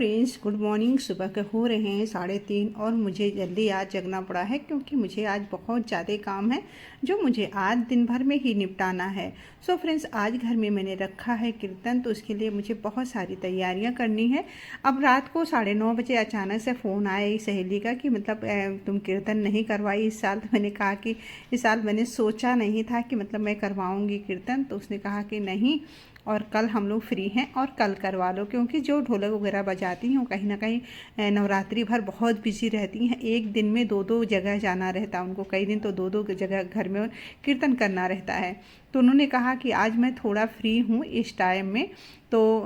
Friends, good morning. सुबह के हो रहे हैं 3:30 और मुझे जल्दी आज जगना पड़ा है क्योंकि मुझे आज बहुत ज़्यादा काम है जो मुझे आज दिन भर में ही निपटाना है। सो फ्रेंड्स, आज घर में मैंने रखा है कीर्तन, तो उसके लिए मुझे बहुत सारी तैयारियां करनी है। अब रात को 9:30 बजे अचानक से फ़ोन आया सहेली का कि मतलब तुम कीर्तन नहीं करवाई इस साल। तो मैंने कहा कि इस साल मैंने सोचा नहीं था कि मतलब मैं करवाऊँगी कीर्तन। तो उसने कहा कि नहीं, और कल हम लोग फ्री हैं और कल करवा लो, क्योंकि जो ढोलक वगैरह बजाती हैं वो कहीं ना कहीं नवरात्रि भर बहुत बिजी रहती हैं। एक दिन में दो दो जगह जाना रहता है उनको, कई दिन तो दो दो जगह घर में कीर्तन करना रहता है। तो उन्होंने कहा कि आज मैं थोड़ा फ्री हूँ इस टाइम में, तो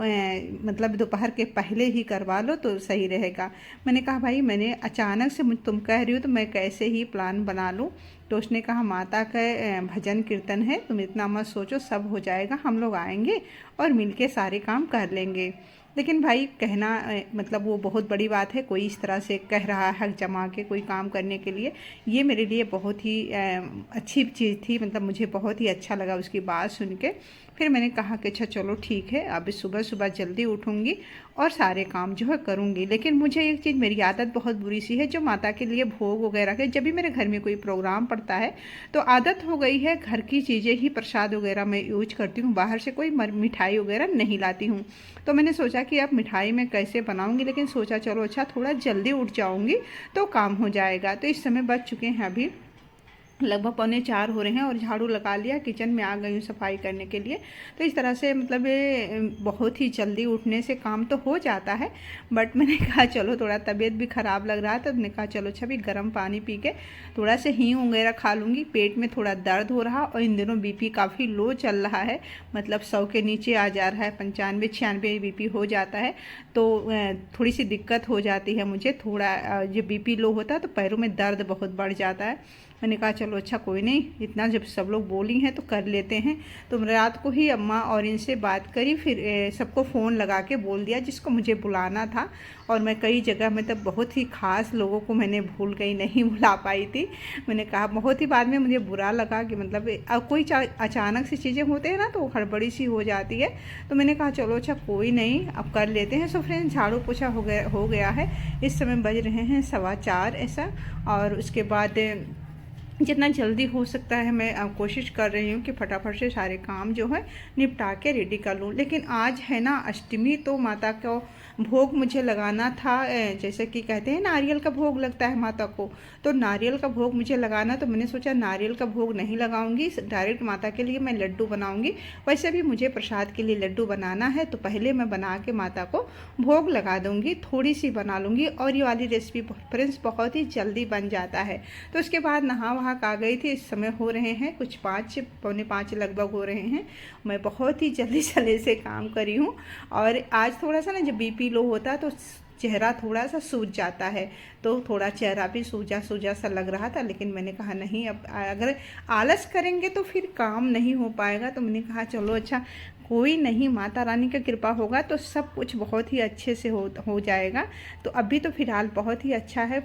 मतलब दोपहर के पहले ही करवा लो तो सही रहेगा। मैंने कहा भाई, मैंने अचानक से तुम कह रही हो तो मैं कैसे ही प्लान बना लूँ। तो उसने कहा माता का भजन कीर्तन है, तुम इतना मत सोचो, सब हो जाएगा, हम लोग आएंगे और मिलके सारे काम कर लेंगे। लेकिन भाई कहना मतलब वो बहुत बड़ी बात है, कोई इस तरह से कह रहा है हक जमा के कोई काम करने के लिए। ये मेरे लिए बहुत ही अच्छी चीज़ थी, मतलब मुझे बहुत ही अच्छा लगा उसकी बात सुन के। फिर मैंने कहा कि अच्छा चलो ठीक है, अब सुबह सुबह जल्दी उठूँगी और सारे काम जो है करूँगी। लेकिन मुझे एक चीज़, मेरी आदत बहुत बुरी सी है, जो माता के लिए भोग वगैरह के जब भी मेरे घर में कोई प्रोग्राम पड़ता है तो आदत हो गई है घर की चीज़ें ही प्रसाद वगैरह मैं यूज करती हूँ, बाहर से कोई मिठाई वगैरह नहीं लाती हूँ। तो मैंने सोचा कि अब मिठाई मैं कैसे बनाऊँगी, लेकिन सोचा चलो अच्छा थोड़ा जल्दी उठ जाऊँगी तो काम हो जाएगा। तो इस समय बज चुके हैं अभी लगभग 3:45 हो रहे हैं और झाड़ू लगा लिया, किचन में आ गई हूँ सफाई करने के लिए। तो इस तरह से मतलब ये बहुत ही जल्दी उठने से काम तो हो जाता है। बट मैंने कहा चलो, थोड़ा तबीयत भी ख़राब लग रहा था, तो मैंने कहा चलो अच्छा भी गर्म पानी पी के थोड़ा से हींग वगैरह खा लूँगी। पेट में थोड़ा दर्द हो रहा और इन दिनों बीपी काफ़ी लो चल रहा है, मतलब 100 के नीचे आ जा रहा है, 95-96 बीपी हो जाता है। तो थोड़ी सी दिक्कत हो जाती है मुझे, थोड़ा जब बीपी लो होता है तो पैरों में दर्द बहुत बढ़ जाता है। मैंने कहा चलो अच्छा कोई नहीं, इतना जब सब लोग बोली हैं तो कर लेते हैं। तो रात को ही अम्मा और इनसे बात करी, फिर सबको फ़ोन लगा के बोल दिया जिसको मुझे बुलाना था। और मैं कई जगह मतलब बहुत ही ख़ास लोगों को मैंने भूल गई, नहीं बुला पाई थी। मैंने कहा बहुत ही बाद में मुझे बुरा लगा कि मतलब अब कोई अचानक से चीज़ें होते हैं ना तो हड़बड़ी सी हो जाती है। तो मैंने कहा चलो अच्छा कोई नहीं, अब कर लेते हैं। सो फ्रेंड्स, झाड़ू पोछा हो गया है। इस समय बज रहे हैं 4:15 ऐसा। और उसके बाद जितना जल्दी हो सकता है मैं कोशिश कर रही हूँ कि फटाफट से सारे काम जो है निपटा के रेडी कर लूँ। लेकिन आज है ना अष्टमी, तो माता को भोग मुझे लगाना था। जैसे कि कहते हैं नारियल का भोग लगता है माता को, तो नारियल का भोग मुझे लगाना। तो मैंने सोचा नारियल का भोग नहीं लगाऊंगी, डायरेक्ट माता के लिए मैं लड्डू बनाऊंगी। वैसे भी मुझे प्रसाद के लिए लड्डू बनाना है, तो पहले मैं बना के माता को भोग लगा दूंगी, थोड़ी सी बना लूँगी। और ये वाली रेसिपी फ्रेंड्स बहुत ही जल्दी बन जाता है। तो उसके बाद नहा वहाँ आ गई थी। इस समय हो रहे हैं कुछ 5, 4:45 लगभग हो रहे हैं। मैं बहुत ही जल्दी जल्दी से काम करी हूँ। और आज थोड़ा सा ना जब बीपी लो होता है तो चेहरा थोड़ा सा सूज जाता है, तो थोड़ा चेहरा भी सूजा सूजा सा लग रहा था। लेकिन मैंने कहा नहीं, अब अगर आलस करेंगे तो फिर काम नहीं हो पाएगा। तो मैंने कहा चलो अच्छा कोई नहीं, माता रानी का कृपा होगा तो सब कुछ बहुत ही अच्छे से हो जाएगा। तो अभी तो फिलहाल बहुत ही अच्छा है।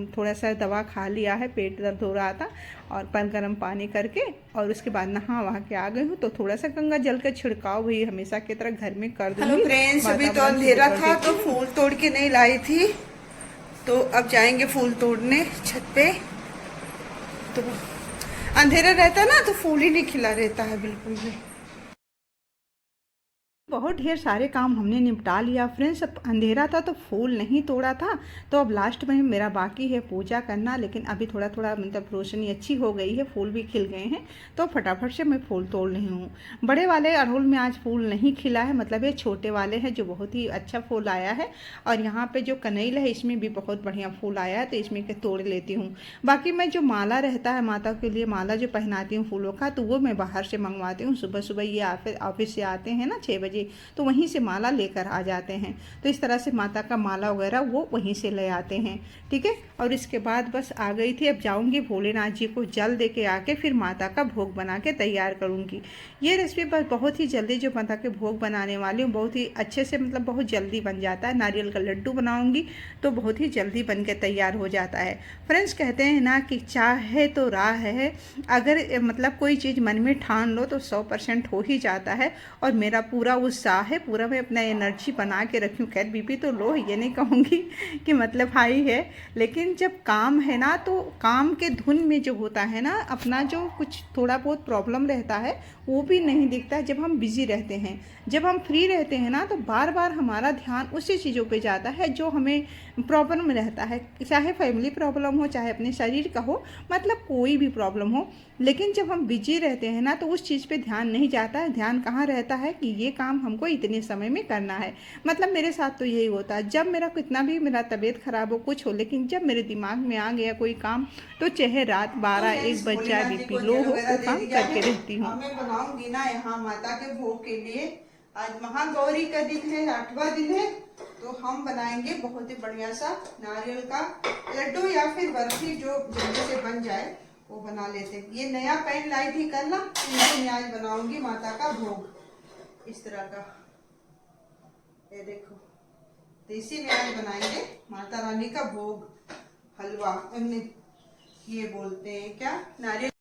थोड़ा सा दवा खा लिया है, पेट दर्द हो रहा था, और गर्म पानी करके और उसके बाद नहा वहाँ के आ गई हूँ। तो थोड़ा सा गंगा जल का छिड़काव भी हमेशा की तरह घर में कर दूँगी। हेलो फ्रेंड्स, अभी तो अंधेरा था तो फूल तोड़ के नहीं लाई थी, तो अब जाएंगे फूल तोड़ने छत पे। तो अंधेरा रहता है ना तो फूल ही नहीं खिला रहता है बिल्कुल भी। बहुत ढेर सारे काम हमने निपटा लिया फ्रेंड्स। अब अंधेरा था तो फूल नहीं तोड़ा था, तो अब लास्ट में मेरा बाकी है पूजा करना। लेकिन अभी थोड़ा थोड़ा मतलब रोशनी अच्छी हो गई है, फूल भी खिल गए हैं, तो फटाफट से मैं फूल तोड़ रही हूँ। बड़े वाले अड़हुल में आज फूल नहीं खिला है, मतलब ये छोटे वाले हैं जो बहुत ही अच्छा फूल आया है। और यहाँ पे जो कनैल है इसमें भी बहुत बढ़िया फूल आया है, तो इसमें के तोड़ लेती हूँ। बाकी मैं जो माला रहता है माता के लिए, माला जो पहनाती हूँ फूलों का, तो वो मैं बाहर से मंगवाती हूँ। सुबह सुबह ये ऑफिस से आते हैं ना 6 बजे, तो वहीं से माला लेकर आ जाते हैं। तो इस तरह से माता का माला वगैरह वो वहीं से ले आते हैं, ठीक है। और इसके बाद बस आ गई थी, अब जाऊंगी भोलेनाथ जी को जल दे के आके फिर माता का भोग बना के तैयार करूंगी। ये रेसिपी बस बहुत ही जल्दी जो माता के भोग बनाने वाली हूँ, बहुत ही अच्छे से मतलब बहुत जल्दी बन जाता है। नारियल का लड्डू बनाऊंगी तो बहुत ही जल्दी बन के तैयार हो जाता है। फ्रेंड्स, कहते हैं ना कि चाहे तो राह है, अगर मतलब कोई चीज़ मन में ठान लो तो 100% हो ही जाता है। और मेरा पूरा उत्साह है पूरा, मैं अपना एनर्जी बना के रखी हूँ। खैर बीपी तो लो है, ये नहीं कहूँगी कि मतलब हाई है, लेकिन जब काम है ना तो काम के धुन में जो होता है ना, अपना जो कुछ थोड़ा बहुत प्रॉब्लम रहता है वो भी नहीं दिखता जब हम बिज़ी रहते हैं। जब हम फ्री रहते हैं ना तो बार बार हमारा ध्यान उसी चीज़ों पे जाता है जो हमें प्रॉब्लम रहता है, चाहे फैमिली प्रॉब्लम हो, चाहे अपने शरीर का हो, मतलब कोई भी प्रॉब्लम हो। लेकिन जब हम बिजी रहते हैं ना तो उस चीज़ पे ध्यान नहीं जाता है। ध्यान कहाँ रहता है कि ये काम हमको इतने समय में करना है। मतलब मेरे साथ तो यही होता है, जब मेरा कितना भी मेरा तबीयत खराब हो कुछ हो, लेकिन जब मेरे दिमाग में आ गया कोई काम तो चाहे रात 12-1 बज जाए, बीपी लो हो, वो काम करके रहती हूँ। मैं बनाऊंगी ना यहाँ माता के भोग के लिए। आज महागौरी का दिन है, 8वां दिन है, तो हम बनाएंगे बहुत ही बढ़िया सा नारियल का लड्डू या फिर बर्फी, जो जल्दी से बन जाए वो बना लेते हैं। ये नया पैन लाई थी कल ना, इसे मैं आज बनाऊंगी माता का भोग इस तरह का। ये देखो, तो इसी में आज बनाएंगे माता रानी का भोग, हलवा। ये बोलते हैं क्या, नारियल।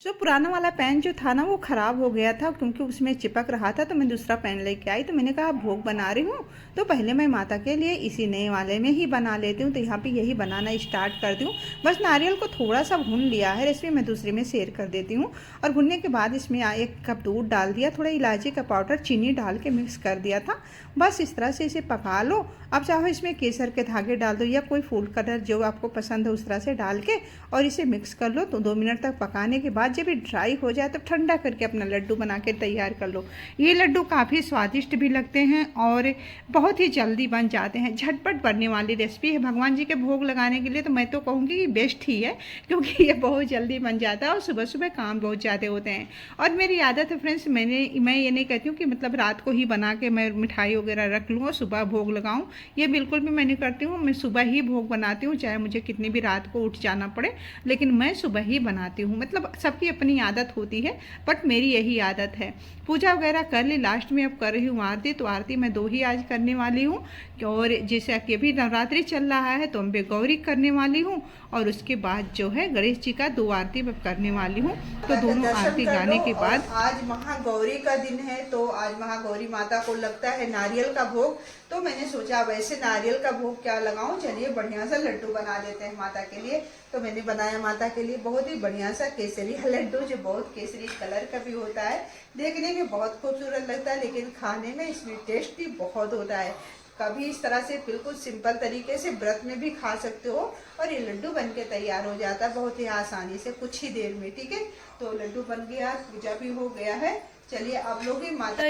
जो पुराना वाला पेन जो था ना वो ख़राब हो गया था, क्योंकि उसमें चिपक रहा था, तो मैं दूसरा पेन लेके आई। तो मैंने कहा भोग बना रही हूँ तो पहले मैं माता के लिए इसी नए वाले में ही बना लेती हूँ। तो यहाँ पे यही बनाना स्टार्ट करती हूँ। बस नारियल को थोड़ा सा भून लिया है, रेसिपी मैं दूसरे में शेयर कर देती हूँ। और भुनने के बाद इसमें 1 कप दूध डाल दिया, थोड़ा इलायची का पाउडर, चीनी डाल के मिक्स कर दिया था। बस इस तरह से इसे पका लो। अब चाहो इसमें केसर के धागे डाल दो या कोई फूड कलर जो आपको पसंद है उस तरह से डाल के, और इसे मिक्स कर लो। तो 2 मिनट तक पकाने के बाद जब ये ड्राई हो जाए तो ठंडा करके अपना लड्डू बना के तैयार कर लो। ये लड्डू काफ़ी स्वादिष्ट भी लगते हैं और बहुत ही जल्दी बन जाते हैं। झटपट बनने वाली रेसिपी है। भगवान जी के भोग लगाने के लिए तो मैं तो कहूँगी कि बेस्ट ही है, क्योंकि ये बहुत जल्दी बन जाता है और सुबह सुबह काम बहुत ज़्यादा होते हैं। और मेरी आदत है फ्रेंड्स, मैं ये नहीं कहती हूँ कि मतलब रात को ही बना के मैं मिठाई वगैरह रख लूँ और सुबह भोग लगाऊँ। ये बिल्कुल भी मैं नहीं करती हूँ। मैं सुबह ही भोग बनाती हूँ, चाहे मुझे कितनी भी रात को उठ जाना पड़े, लेकिन मैं सुबह ही बनाती हूँ। मतलब सबकी अपनी आदत होती है, बट मेरी यही आदत है। पूजा वगैरह कर ली, लास्ट में अब कर रही हूँ आरती। तो आरती मैं 2 ही आज करने वाली हूँ, और जैसे कि अभी नवरात्रि चल रहा है तो अम्बे गौरी करने वाली हूँ, और उसके बाद जो है गणेश जी का 2 आरती मैं करने वाली हूँ। तो दोनों आरती गाने के बाद आज महागौरी का दिन है, तो आज महागौरी माता को लगता है नारियल का भोग। तो मैंने सोचा वैसे नारियल का भोग क्या लगाऊं, चलिए बढ़िया सा लड्डू बना देते हैं माता के लिए। तो मैंने बनाया माता के लिए बहुत ही बढ़िया सा केसरी लड्डू, जो बहुत केसरी कलर का भी होता है, देखने में बहुत खूबसूरत लगता है, लेकिन खाने में इसमें टेस्ट भी बहुत होता है। कभी इस तरह से बिल्कुल सिंपल तरीके से व्रत में भी खा सकते हो, और ये लड्डू बन के तैयार हो जाता है बहुत ही आसानी से, कुछ ही देर में। ठीक है, तो लड्डू बन गया, पूजा भी हो गया है। चलिए आप लोग भी माता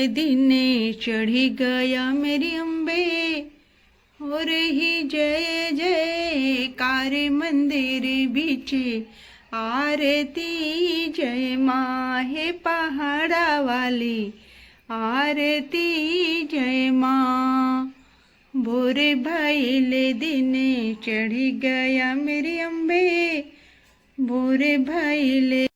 दिने चढ़ी गया मेरी अम्बे, हो रही जय जय कार मंदिर बीचे, आरती जय माँ है पहाड़ा वाली, आरती जय माँ। भोरे भइले दिने चढ़ी गया मेरी अम्बे, भोरे भइले।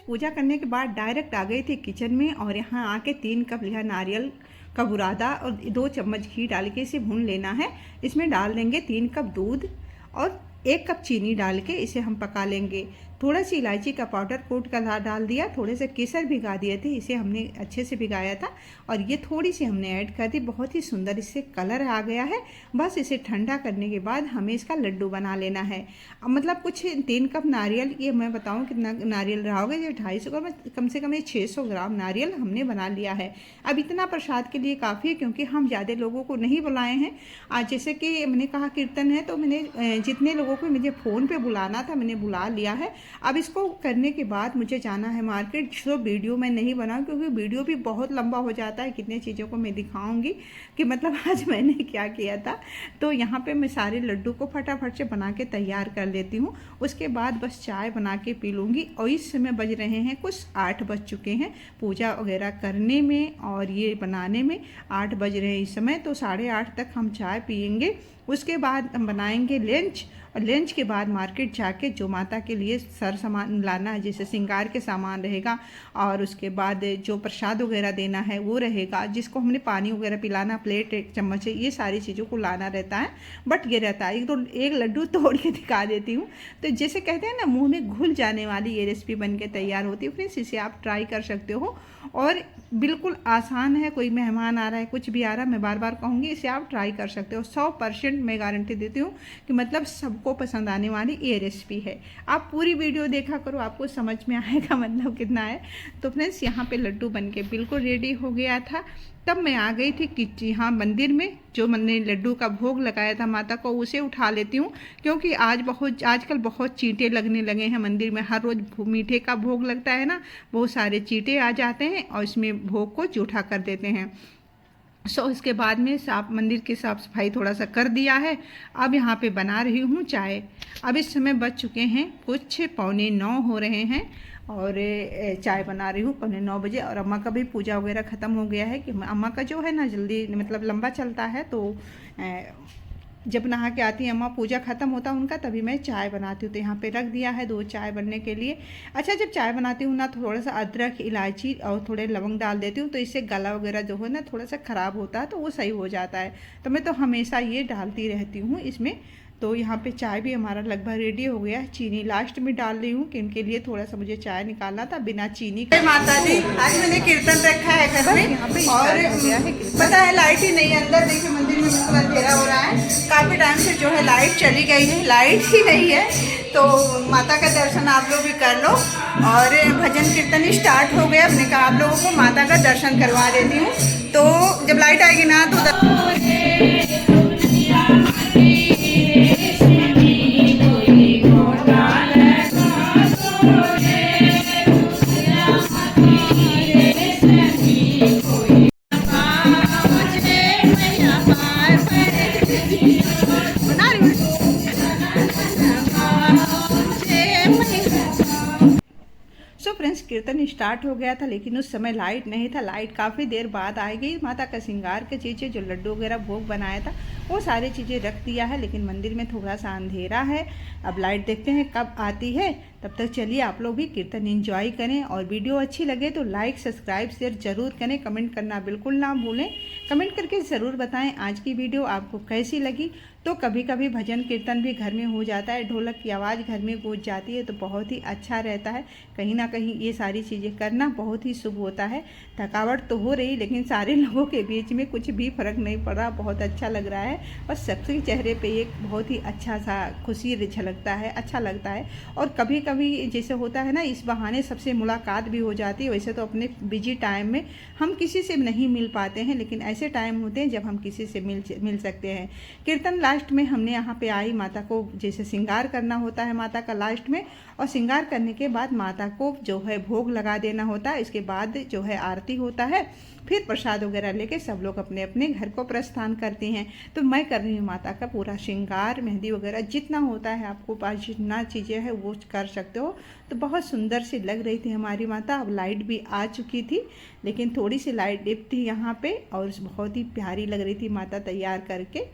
पूजा करने के बाद डायरेक्ट आ गई थी किचन में, और यहाँ आके 3 कप लिया नारियल का बुरादा और 2 चम्मच घी डाल के इसे भून लेना है। इसमें डाल देंगे 3 कप दूध और 1 कप चीनी डाल के इसे हम पका लेंगे। थोड़ा सी इलायची का पाउडर कूट कर डाल दिया, थोड़े से केसर भिगा दिए थे, इसे हमने अच्छे से भिगाया था, और ये थोड़ी सी हमने ऐड कर दी। बहुत ही सुंदर इससे कलर आ गया है। बस इसे ठंडा करने के बाद हमें इसका लड्डू बना लेना है। मतलब कुछ 3 कप नारियल, ये मैं बताऊं कितना नारियल रहा होगा, ये 250 ग्राम, कम से कम ये 600 ग्राम नारियल हमने बना लिया है। अब इतना प्रसाद के लिए काफ़ी है, क्योंकि हम ज़्यादा लोगों को नहीं बुलाए हैं। आज जैसे कि मैंने कहा कीर्तन है, तो मैंने जितने लोगों को मुझे फ़ोन पे बुलाना था मैंने बुला लिया है। अब इसको करने के बाद मुझे जाना है मार्केट। जो वीडियो मैं नहीं बनाऊँ, क्योंकि वीडियो भी बहुत लंबा हो जाता है, कितने चीज़ों को मैं दिखाऊंगी कि मतलब आज मैंने क्या किया था। तो यहाँ पे मैं सारे लड्डू को फटाफट से बना के तैयार कर लेती हूँ। उसके बाद बस चाय बना के पी लूँगी। और इस समय बज रहे हैं कुछ 8 बज चुके हैं पूजा वगैरह करने में, और ये बनाने में 8 बज रहे हैं इस समय। तो 8:30 तक हम चाय पियेंगे। उसके बाद हम बनाएंगे लंच, और लंच के बाद मार्केट जाके जो माता के लिए सर सामान लाना है, जैसे श्रृंगार के सामान रहेगा और उसके बाद जो प्रसाद वगैरह देना है वो रहेगा, जिसको हमने पानी वगैरह पिलाना, प्लेट, एक चम्मच, ये सारी चीज़ों को लाना रहता है। बट ये रहता है, एक लड्डू तोड़ के दिखा देती हूँ। तो जैसे कहते हैं ना, मुँह में घुल जाने वाली ये रेसिपी बन के तैयार होती है। फ्रेंड्स, इसे आप ट्राई कर सकते हो और बिल्कुल आसान है। कोई मेहमान आ रहा है, कुछ भी आ रहा है, मैं बार बार कहूँगी इसे आप ट्राई कर सकते हो। 100% मैं गारंटी देती हूँ कि मतलब सबको पसंद आने वाली ये रेसिपी है। आप पूरी वीडियो देखा करो, आपको समझ में आएगा मतलब कितना है। तो फ्रेंड्स, यहाँ पे लड्डू बन के बिल्कुल रेडी हो गया था। तब मैं आ गई थी कि यहाँ मंदिर में जो मैंने लड्डू का भोग लगाया था माता को, उसे उठा लेती हूँ, क्योंकि आजकल बहुत चींटे लगने लगे हैं मंदिर में। हर रोज़ मीठे का भोग लगता है ना, बहुत सारे चींटे आ जाते हैं और इसमें भोग को जूठा कर देते हैं। इसके बाद में मंदिर की साफ़ सफाई थोड़ा सा कर दिया है। अब यहाँ पे बना रही हूँ चाय। अब इस समय बज चुके हैं कुछ 8:45 हो रहे हैं और चाय बना रही हूँ 9:15 बजे। और अम्मा का भी पूजा वगैरह ख़त्म हो गया है कि अम्मा का जो है ना जल्दी मतलब लंबा चलता है, तो जब नहा के आती हैं अम्मा, पूजा ख़त्म होता है उनका, तभी मैं चाय बनाती हूँ। तो यहाँ पे रख दिया है 2 चाय बनने के लिए। अच्छा, जब चाय बनाती हूँ ना तो थोड़ा सा अदरक, इलायची और थोड़े लवंग डाल देती हूँ, तो इससे गला वगैरह जो है ना थोड़ा सा ख़राब होता है, तो वो सही हो जाता है। तो मैं तो हमेशा ये डालती रहती हूँ इसमें। तो यहाँ पे चाय भी हमारा लगभग रेडी हो गया है। चीनी लास्ट में डाल रही हूँ कि इनके लिए थोड़ा सा मुझे चाय निकालना था बिना चीनी के। माता जी, आज मैंने कीर्तन रखा है घर में, यहाँ पे और पता है लाइट ही नहीं है अंदर। देखिए मंदिर में बिल्कुल अंधेरा हो रहा है, काफ़ी टाइम से जो है लाइट चली गई है, लाइट ही नहीं है। तो माता का दर्शन आप लोग भी कर लो। और भजन कीर्तन स्टार्ट हो गया, अपने कहा आप लोगों को माता का दर्शन करवा देती हूँ। तो जब लाइट आएगी ना तो फ्रेंड्स, कीर्तन स्टार्ट हो गया था, लेकिन उस समय लाइट नहीं था। लाइट काफ़ी देर बाद आएगी। माता का श्रृंगार की चीज़ें, जो लड्डू वगैरह भोग बनाया था, वो सारी चीज़ें रख दिया है, लेकिन मंदिर में थोड़ा सा अंधेरा है। अब लाइट देखते हैं कब आती है। तब तक चलिए आप लोग भी कीर्तन एंजॉय करें। और वीडियो अच्छी लगे तो लाइक, सब्सक्राइब, शेयर ज़रूर करें। कमेंट करना बिल्कुल ना भूलें। कमेंट करके ज़रूर बताएं आज की वीडियो आपको कैसी लगी। तो कभी कभी भजन कीर्तन भी घर में हो जाता है, ढोलक की आवाज़ घर में गूंज जाती है, तो बहुत ही अच्छा रहता है। कहीं ना कहीं ये सारी चीज़ें करना बहुत ही शुभ होता है। थकावट तो हो रही, लेकिन सारे लोगों के बीच में कुछ भी फ़र्क नहीं पड़ रहा, बहुत अच्छा लग रहा है। और सबके चेहरे पे एक बहुत ही अच्छा सा खुशी झलकता है, अच्छा लगता है। और कभी कभी जैसे होता है ना, इस बहाने सबसे मुलाकात भी हो जाती है। वैसे तो अपने बिजी टाइम में हम किसी से नहीं मिल पाते हैं, लेकिन ऐसे टाइम होते हैं जब हम किसी से मिल सकते हैं। कीर्तन लास्ट में हमने यहाँ पे आई माता को जैसे श्रृंगार करना होता है माता का लास्ट में, और श्रृंगार करने के बाद माता को जो है भोग लगा देना होता है। इसके बाद जो है आरती होता है, फिर प्रसाद वगैरह लेके सब लोग अपने अपने घर को प्रस्थान करते हैं। तो मैं कर रही हूँ माता का पूरा श्रृंगार, मेहंदी वगैरह जितना होता है आपको पास जितना चीज़ें हैं वो कर सकते हो। तो बहुत सुंदर सी लग रही थी हमारी माता। अब लाइट भी आ चुकी थी, लेकिन थोड़ी सी लाइट डिप थी यहाँ पे, और बहुत ही प्यारी लग रही थी माता तैयार करके।